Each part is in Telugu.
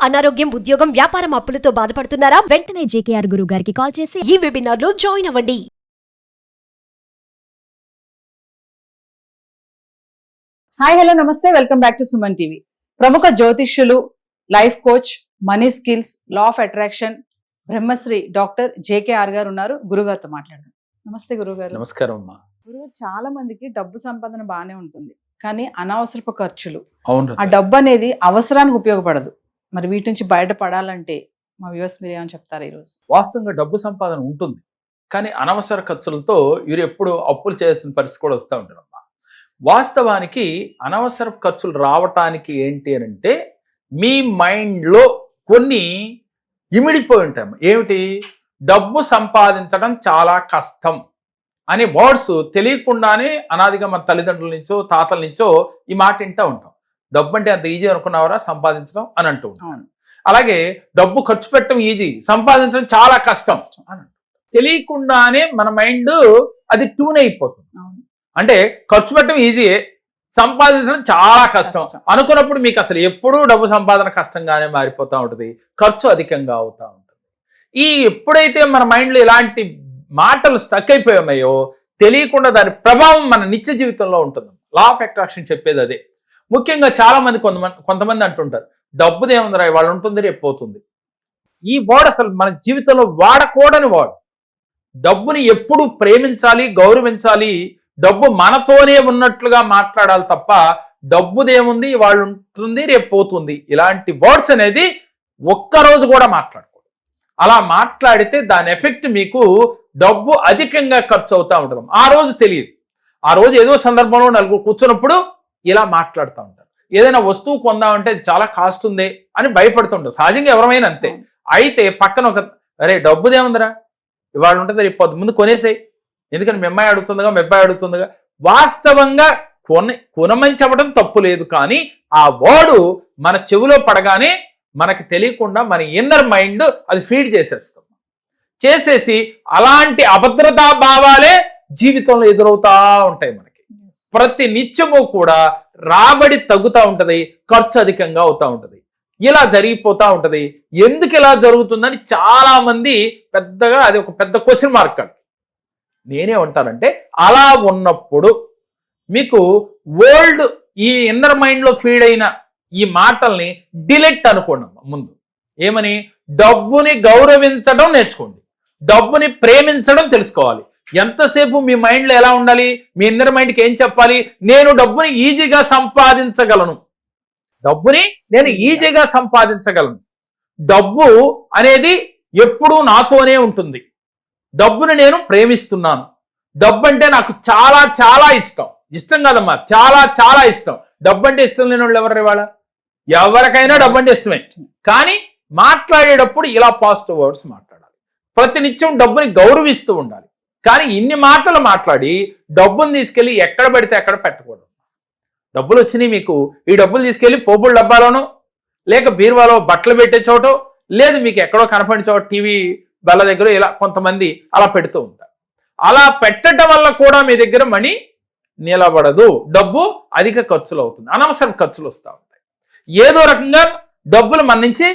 అనారోగ్యం, ఉద్యోగం, వ్యాపారం అప్పులతో బాధపడుతున్నారా? వెంటనే జేకేఆర్ గురువు గారికి కాల్ చేసి ఈ వెబినార్ లో జాయిన్ అవ్వండి. హాయ్ హలో నమస్తే, welcome back to Suman TV. ప్రముఖ జ్యోతిష్యులు, life coach, money skills, law of attraction, Brahmashri doctor JKR garu ఉన్నారు. గురుగారితో మాట్లాడదాం. నమస్తే గురుగారు. నమస్కారం అమ్మా. గురువు, చాలా మందికి డబ్బు సంపాదన బాగానే ఉంటుంది, కానీ అనవసరపు ఖర్చులు, అవును, ఆ డబ్బు అనేది అవసరానికి ఉపయోగపడదు. మరి వీటి నుంచి బయటపడాలంటే మా వ్యూవర్స్ మీరు ఏమని చెప్తారు ఈరోజు? వాస్తవంగా డబ్బు సంపాదన ఉంటుంది, కానీ అనవసర ఖర్చులతో వీరు ఎప్పుడు అప్పులు చేయాల్సిన పరిస్థితి కూడా వస్తూ ఉంటారమ్మా. వాస్తవానికి అనవసర ఖర్చులు రావటానికి ఏంటి అని అంటే, మీ మైండ్లో కొన్ని ఇమిడిపోయి ఉంటాయి. ఏమిటి? డబ్బు సంపాదించడం చాలా కష్టం అనే వర్డ్స్ తెలియకుండానే అనాదిగా మన తల్లిదండ్రుల నుంచో తాతల నుంచో ఈ మాట వింటూ ఉంటాం. డబ్బు అంటే అంత ఈజీ అనుకున్నావరా సంపాదించడం అని అంటూ ఉంటాం. అలాగే డబ్బు ఖర్చు పెట్టడం ఈజీ, సంపాదించడం చాలా కష్టం అని తెలియకుండానే మన మైండ్ అది ట్యూన్ అయిపోతుంది. అంటే ఖర్చు పెట్టడం ఈజీయే, సంపాదించడం చాలా కష్టం అనుకున్నప్పుడు మీకు అసలు ఎప్పుడూ డబ్బు సంపాదన కష్టంగానే మారిపోతూ ఉంటుంది, ఖర్చు అధికంగా అవుతూ ఉంటుంది. ఎప్పుడైతే మన మైండ్లో ఇలాంటి మాటలు స్టక్ అయిపోయాయో తెలియకుండా దాని ప్రభావం మన నిత్య జీవితంలో ఉంటుంది. లా ఆఫ్ అట్రాక్షన్ చెప్పేది అదే. ముఖ్యంగా చాలా మంది కొంతమంది అంటుంటారు, డబ్బుదేముందిరా ఇవాళ ఉంటుంది రేపు పోతుంది. ఈ వర్డ్ అసలు మన జీవితంలో వాడకూడని వర్డ్. డబ్బుని ఎప్పుడు ప్రేమించాలి, గౌరవించాలి, డబ్బు మనతోనే ఉన్నట్లుగా మాట్లాడాలి తప్ప డబ్బుదేముంది ఇవాళ ఉంటుంది రేపు పోతుంది ఇలాంటి వర్డ్స్ అనేది ఒక్కరోజు కూడా మాట్లాడకూడదు. అలా మాట్లాడితే దాని ఎఫెక్ట్ మీకు డబ్బు అధికంగా ఖర్చు అవుతూ ఉంటుంది. ఆ రోజు తెలియదు, ఆ రోజు ఏదో సందర్భంలో నలుగురు కూర్చున్నప్పుడు ఇలా మాట్లాడుతూ ఉంటారు. ఏదైనా వస్తువు కొందామంటే అది చాలా కాస్ట్ ఉంది అని భయపడుతుంటారు, సహజంగా ఎవరైనా అంతే. అయితే పక్కన ఒక అరే డబ్బుదేముందిరా ఇవాళ ఉంటుంది రేపు పొద్దు ముందు కొనేసాయి, ఎందుకంటే మీ అమ్మాయి అడుగుతుందిగా మీ అబ్బాయి అడుగుతుందిగా. వాస్తవంగా కొనమని చెప్పడం తప్పు లేదు, కానీ ఆ వర్డ్ మన చెవిలో పడగానే మనకి తెలియకుండా మన ఇన్నర్ మైండ్ అది ఫీడ్ చేసేసి అలాంటి అభద్రతా భావాలే జీవితంలో ఎదురవుతా ఉంటాయి మనకి. ప్రతి నిత్యము కూడా రాబడి తగ్గుతూ ఉంటది, ఖర్చు అధికంగా అవుతూ ఉంటది. ఇలా జరిగిపోతూ ఉంటది. ఎందుకు ఇలా జరుగుతుందని చాలా మంది పెద్దగా అది ఒక పెద్ద క్వశ్చన్ మార్క్ అండి. నేనే ఉంటానంటే అలా ఉన్నప్పుడు మీకు ఓల్డ్ ఈ ఇన్నర్ మైండ్లో ఫీడ్ అయిన ఈ మాటల్ని డిలీట్ అనుకోండి. ముందు ఏమని? డబ్బుని గౌరవించడం నేర్చుకోండి, డబ్బుని ప్రేమించడం తెలుసుకోవాలి. ఎంతసేపు మీ మైండ్లో ఎలా ఉండాలి? మీ ఇన్నర్ మైండ్కి ఏం చెప్పాలి? నేను డబ్బుని ఈజీగా సంపాదించగలను, డబ్బుని నేను ఈజీగా సంపాదించగలను, డబ్బు అనేది ఎప్పుడూ నాతోనే ఉంటుంది, డబ్బుని నేను ప్రేమిస్తున్నాను, డబ్బు అంటే నాకు చాలా చాలా ఇష్టం కాదమ్మా, చాలా చాలా ఇష్టం. డబ్బు అంటే ఇష్టం లేని వాళ్ళు ఎవరు? ఇవాళ ఎవరికైనా డబ్బు అంటే ఇష్టమే, కానీ మాట్లాడేటప్పుడు ఇలా పాజిటివ్ వర్డ్స్ మాట్లాడాలి. ప్రతినిత్యం డబ్బుని గౌరవిస్తూ ఉండాలి. కానీ ఇన్ని మాటలు మాట్లాడి డబ్బుని తీసుకెళ్ళి ఎక్కడ పడితే అక్కడ పెట్టకూడదు. డబ్బులు వచ్చినాయి మీకు, ఈ డబ్బులు తీసుకెళ్ళి పోపుల డబ్బాలోనో లేక బీరువాలో బట్టలు పెట్టే చోటో లేదు మీకు ఎక్కడో కనపడిన చోట టీవీ బల్ల దగ్గర ఇలా కొంతమంది అలా పెడుతూ ఉంటారు. అలా పెట్టడం వల్ల కూడా మీ దగ్గర మనీ నిలబడదు, డబ్బు అధిక ఖర్చులు అవుతుంది, అనవసర ఖర్చులు వస్తూ ఉంటాయి. ఏదో రకంగా డబ్బులు మన నుంచి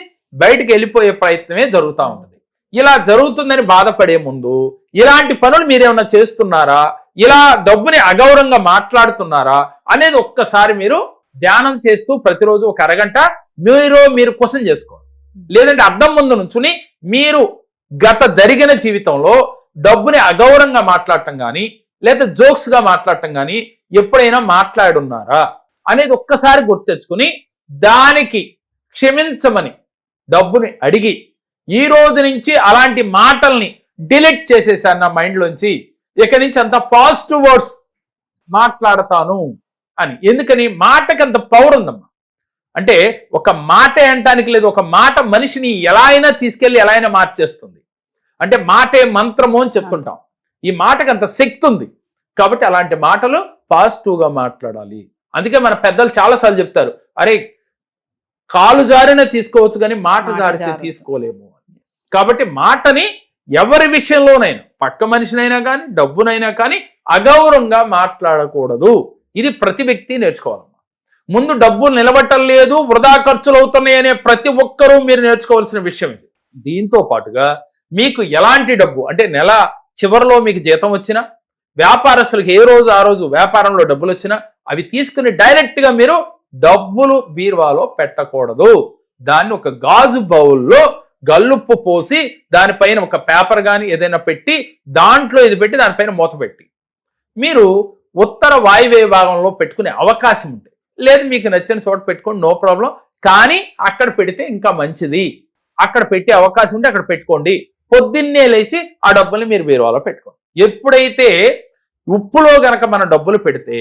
బయటికి వెళ్ళిపోయే ప్రయత్నమే జరుగుతూ ఉంటుంది. ఇలా జరుగుతుందని బాధపడే ముందు ఇలాంటి పనులు మీరేమన్నా చేస్తున్నారా, ఇలా డబ్బుని అగౌరవంగా మాట్లాడుతున్నారా అనేది ఒక్కసారి మీరు ధ్యానం చేస్తూ ప్రతిరోజు ఒక అరగంట మీరు క్వశ్చన్ చేసుకోవాలి. లేదంటే అద్దం ముందు నుంచుని మీరు గత జరిగిన జీవితంలో డబ్బుని అగౌరవంగా మాట్లాడటం కానీ లేదా జోక్స్గా మాట్లాడటం కానీ ఎప్పుడైనా మాట్లాడున్నారా అనేది ఒక్కసారి గుర్తు తెచ్చుకుని దానికి క్షమించమని డబ్బుని అడిగి ఈ రోజు నుంచి అలాంటి మాటల్ని డిలీట్ చేసేసాను నా మైండ్లోంచి, ఇక నుంచి అంత పాజిటివ్ వర్డ్స్ మాట్లాడతాను అని. ఎందుకని? మాటకి అంత పవర్ ఉందమ్మా. అంటే ఒక మాట అనటానికి లేదు, ఒక మాట మనిషిని ఎలా అయినా తీసుకెళ్ళి ఎలా అయినా మార్చేస్తుంది. అంటే మాటే మంత్రము అని చెప్తుంటాం. ఈ మాటకి అంత శక్తి ఉంది, కాబట్టి అలాంటి మాటలు పాజిటివ్గా మాట్లాడాలి. అందుకే మన పెద్దలు చాలాసార్లు చెప్తారు, అరే కాలు జారిన తీసుకోవచ్చు కానీ మాట జారితే తీసుకోలేము. కాబట్టి మాటని ఎవరి విషయంలోనైనా, పక్క మనిషినైనా కానీ డబ్బునైనా కానీ అగౌరవంగా మాట్లాడకూడదు. ఇది ప్రతి వ్యక్తి నేర్చుకోవాలమ్మా. ముందు డబ్బులు నిలబట్టలేదు, వృధా ఖర్చులు అవుతున్నాయి అనే ప్రతి ఒక్కరూ మీరు నేర్చుకోవాల్సిన విషయం ఇది. దీంతో పాటుగా మీకు ఎలాంటి డబ్బు అంటే నెల చివరిలో మీకు జీతం వచ్చినా, వ్యాపారస్తులకు ఏ రోజు ఆ రోజు వ్యాపారంలో డబ్బులు వచ్చినా అవి తీసుకుని డైరెక్ట్గా మీరు డబ్బులు బీరువాలో పెట్టకూడదు. దాన్ని ఒక గాజు బౌల్లో గల్లుప్పు పోసి దానిపైన ఒక పేపర్ కానీ ఏదైనా పెట్టి దాంట్లో ఇది పెట్టి దానిపైన మూత పెట్టి మీరు ఉత్తర వాయువ్య భాగంలో పెట్టుకునే అవకాశం ఉంటుంది. లేదు మీకు నచ్చిన చోట పెట్టుకోండి, నో ప్రాబ్లం. కానీ అక్కడ పెడితే ఇంకా మంచిది. అక్కడ పెట్టే అవకాశం ఉంటే అక్కడ పెట్టుకోండి. పొద్దున్నే లేచి ఆ డబ్బుల్ని మీరు బీరువాలో పెట్టుకోండి. ఎప్పుడైతే ఉప్పులో గనక మన డబ్బులు పెడితే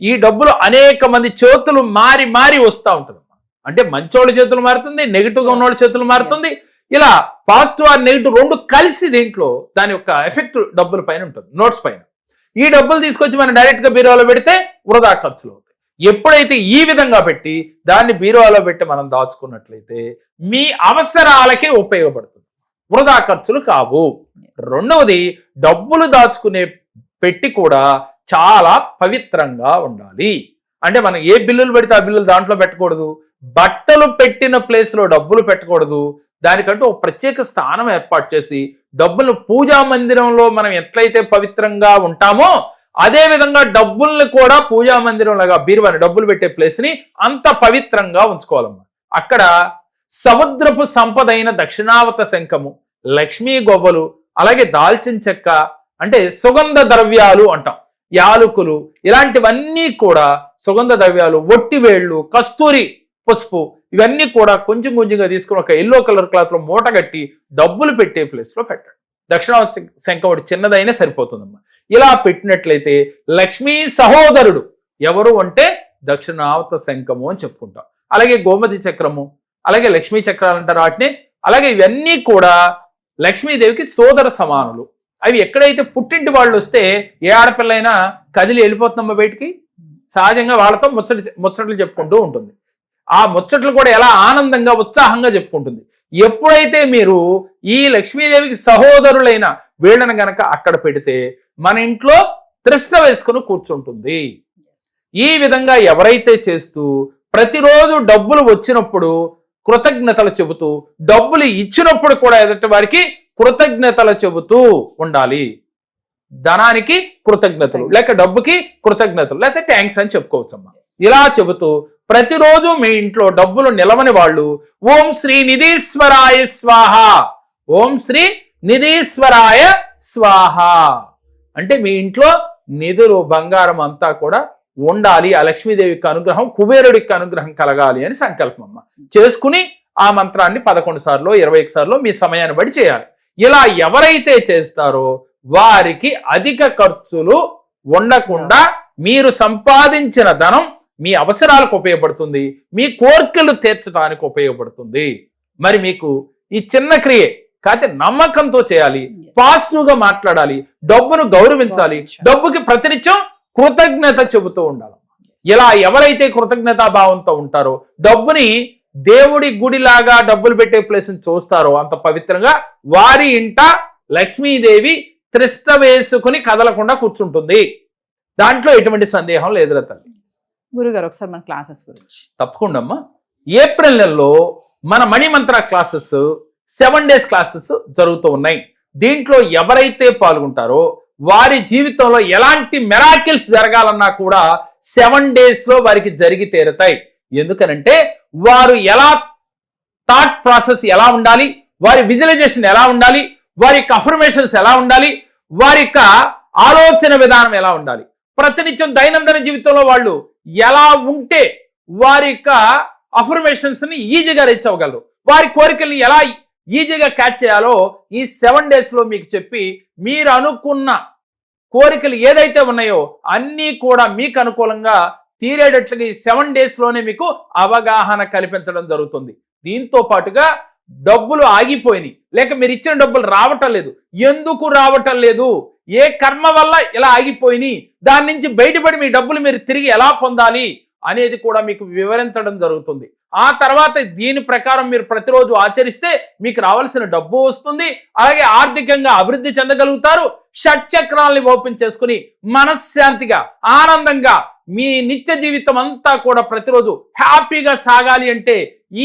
ఈ డబ్బులు అనేక మంది చేతులు మారి మారి వస్తూ ఉంటుంది. అంటే మంచోళ్ళ చేతులు మారుతుంది, నెగిటివ్గా ఉన్నోళ్ళ చేతులు మారుతుంది. ఇలా పాజిటివ్ ఆర్ నెగిటివ్ రెండు కలిసి దీంట్లో దాని యొక్క ఎఫెక్ట్ డబ్బుల పైన ఉంటుంది, నోట్స్ పైన. ఈ డబ్బులు తీసుకొచ్చి మనం డైరెక్ట్ గా బీరువాలో పెడితే వృధా ఖర్చులు అవుతాయి. ఎప్పుడైతే ఈ విధంగా పెట్టి దాన్ని బీరువాలో పెట్టి మనం దాచుకున్నట్లయితే మీ అవసరాలకే ఉపయోగపడుతుంది, వృధా ఖర్చులు కావు. రెండవది, డబ్బులు దాచుకునే పెట్టి కూడా చాలా పవిత్రంగా ఉండాలి. అంటే మనం ఏ బిల్లులు పెడితే ఆ బిల్లులు దాంట్లో పెట్టకూడదు. బట్టలు పెట్టిన ప్లేస్లో డబ్బులు పెట్టకూడదు. దానికంటూ ఒక ప్రత్యేక స్థానం ఏర్పాటు చేసి డబ్బులు పూజా మందిరంలో మనం ఎట్లయితే పవిత్రంగా ఉంటామో అదే విధంగా డబ్బుల్ని కూడా పూజా మందిరం లాగా బీరువాని డబ్బులు పెట్టే ప్లేస్ని అంత పవిత్రంగా ఉంచుకోవాలమ్మా. అక్కడ సముద్రపు సంపద అయిన దక్షిణావత శంఖము, లక్ష్మీ గొవ్వలు, అలాగే దాల్చిన చెక్క అంటే సుగంధ ద్రవ్యాలు అంటాం, యాలకులు, ఇలాంటివన్నీ కూడా సుగంధ ద్రవ్యాలు, ఒట్టివేళ్లు, కస్తూరి పసుపు, ఇవన్నీ కూడా కొంచెం కొంచెంగా తీసుకుని ఒక ఎల్లో కలర్ క్లాత్ లో మూట కట్టి డబ్బులు పెట్టే ప్లేస్ లో పెట్టండి. దక్షిణావత శంఖం ఒకటి చిన్నదైనా సరిపోతుందమ్మా. ఇలా పెట్టినట్లయితే లక్ష్మీ సహోదరుడు ఎవరు అంటే దక్షిణావత శంఖము అని చెప్పుకుంటాం. అలాగే గోమతి చక్రము, అలాగే లక్ష్మీ చక్రాలు అంటారు వాటిని. అలాగే ఇవన్నీ కూడా లక్ష్మీదేవికి సోదర సమానులు. అవి ఎక్కడైతే పుట్టింటి వాళ్ళు వస్తే ఏ ఆడపిల్లైనా కదిలి వెళ్ళిపోతుందమ్మా బయటికి, సహజంగా వాళ్ళతో ముచ్చట్లు చెప్పుకుంటూ ఉంటుంది. ఆ ముచ్చట్లు కూడా ఎలా ఆనందంగా ఉత్సాహంగా చెప్పుకుంటుంది. ఎప్పుడైతే మీరు ఈ లక్ష్మీదేవికి సహోదరులైన వీళ్ళని గనక అక్కడ పెడితే మన ఇంట్లో త్రిష్ట వేసుకుని కూర్చుంటుంది. ఈ విధంగా ఎవరైతే చేస్తూ ప్రతిరోజు డబ్బులు వచ్చినప్పుడు కృతజ్ఞతలు చెబుతూ, డబ్బులు ఇచ్చినప్పుడు కూడా ఎదుటి వారికి కృతజ్ఞతలు చెబుతూ ఉండాలి. ధనానికి కృతజ్ఞతలు, లేక డబ్బుకి కృతజ్ఞతలు, లేకపోతే థ్యాంక్స్ అని చెప్పుకోవచ్చమ్మా. ఇలా చెబుతూ ప్రతిరోజు మీ ఇంట్లో డబ్బులు నిలవని వాళ్ళు ఓం శ్రీ నిధీశ్వరాయ స్వాహ, ఓం శ్రీ నిధీశ్వరాయ స్వాహ అంటే మీ ఇంట్లో నిధులు బంగారం అంతా కూడా ఉండాలి, ఆ లక్ష్మీదేవికి అనుగ్రహం, కుబేరుడికి అనుగ్రహం కలగాలి అని సంకల్పం అమ్మ. చేసుకుని ఆ మంత్రాన్ని 11 సార్లు 21 సార్లు మీ సమయాన్ని బట్టి చేయాలి. ఇలా ఎవరైతే చేస్తారో వారికి అధిక ఖర్చులు ఉండకుండా మీరు సంపాదించిన ధనం మీ అవసరాలకు ఉపయోగపడుతుంది, మీ కోరికలు తీర్చడానికి ఉపయోగపడుతుంది. మరి మీకు ఈ చిన్న క్రియ కాకపోతే నమ్మకంతో చేయాలి, పాజిటివ్ గా మాట్లాడాలి, డబ్బును గౌరవించాలి, డబ్బుకి ప్రతినిత్యం కృతజ్ఞత చెబుతూ ఉండాలి. ఇలా ఎవరైతే కృతజ్ఞతా భావంతో ఉంటారో డబ్బుని దేవుడి గుడిలాగా డబ్బులు పెట్టే ప్లేస్ చూస్తారో అంత పవిత్రంగా వారి ఇంట లక్ష్మీదేవి త్రిష్ట వేసుకుని కదలకుండా కూర్చుంటుంది. దాంట్లో ఎటువంటి సందేహం లేదు తల్లి. గురుగారు ఒకసారి మన క్లాసెస్ గురించి. తప్పకుండా అమ్మా. ఏప్రిల్ నెలలో మన మణిమంత్ర క్లాసెస్ 7 days క్లాసెస్ జరుగుతూ ఉన్నాయి. దీంట్లో ఎవరైతే పాల్గొంటారో వారి జీవితంలో ఎలాంటి మెరాకిల్స్ జరగాలన్నా కూడా 7 days లో వారికి జరిగి తీరుతాయి. ఎందుకనంటే వారు ఎలా థాట్ ప్రాసెస్ ఎలా ఉండాలి, వారి విజువలైజేషన్ ఎలా ఉండాలి, వారి యొక్క అఫర్మేషన్స్ ఎలా ఉండాలి, వారి యొక్క ఆలోచన విధానం ఎలా ఉండాలి, ప్రతినిత్యం దైనందిన జీవితంలో వాళ్ళు ఎలా ఉంటే వారి యొక్క అఫర్మేషన్స్ ని ఈజీగా రీచ్ అవ్వగలరు, వారి కోరికల్ని ఎలా ఈజీగా క్యాచ్ చేయాలో ఈ 7 days లో మీకు చెప్పి మీరు అనుకున్న కోరికలు ఏదైతే ఉన్నాయో అన్నీ కూడా మీకు అనుకూలంగా తీరేటట్లుగా ఈ 7 days లోనే మీకు అవగాహన కల్పించడం జరుగుతుంది. దీంతో పాటుగా డబ్బులు ఆగిపోయినాయి, లేక మీరు ఇచ్చిన డబ్బులు రావటం లేదు, ఎందుకు రావటం లేదు, ఏ కర్మ వల్ల ఇలా ఆగిపోయినాయి, దాని నుంచి బయటపడి మీ డబ్బులు మీరు తిరిగి ఎలా పొందాలి అనేది కూడా మీకు వివరించడం జరుగుతుంది. ఆ తర్వాత దీని ప్రకారం మీరు ప్రతిరోజు ఆచరిస్తే మీకు రావాల్సిన డబ్బు వస్తుంది, అలాగే ఆర్థికంగా అభివృద్ధి చెందగలుగుతారు. షట్చక్రాలని ఓపెన్ చేసుకుని మనశ్శాంతిగా ఆనందంగా మీ నిత్య జీవితం అంతా కూడా ప్రతిరోజు హ్యాపీగా సాగాలి అంటే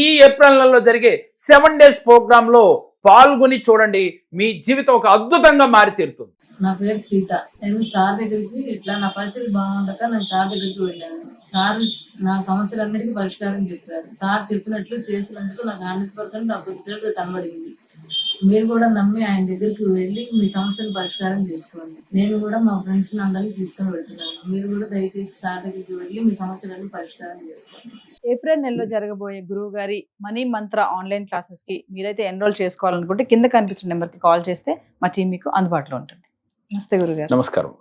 ఈ ఏప్రిల్ నెలలో జరిగే 7 days ప్రోగ్రాంలో పాల్గొని చూడండి, మీ జీవితం ఒక అద్భుతంగా మారి తీరుతుంది. నా పేరు సీత. నేను సార్ దగ్గరికి ఇట్లా నా పరిస్థితి బాగుండక నేను సార్ దగ్గరికి వెళ్ళాను. సార్ నా సమస్యలన్నిటికీ పరిష్కారం చెప్పారు. సార్ చెప్పినట్లు చేసినందుకు నాకు 100% నాకు రిజల్ట్ కనబడింది. మీరు కూడా నమ్మి ఆయన దగ్గరికి వెళ్ళి మీ సమస్యలు పరిష్కారం చేసుకోండి. నేను కూడా మా ఫ్రెండ్స్ అందరినీ తీసుకొని వెళ్తున్నాను. మీరు కూడా దయచేసి సార్ దగ్గరికి వెళ్ళి మీ సమస్యలన్నీ పరిష్కారం చేసుకోండి. ఏప్రిల్ నెలలో జరగబోయే గురువు గారి మనీ మంత్ర ఆన్లైన్ క్లాసెస్ కి మీరైతే ఎన్రోల్ చేసుకోవాలనుకుంటే కింద కనిపిస్తున్న నెంబర్కి కాల్ చేస్తే మా టీం మీకు అందుబాటులో ఉంటుంది. నమస్తే గురుగారు. నమస్కారం.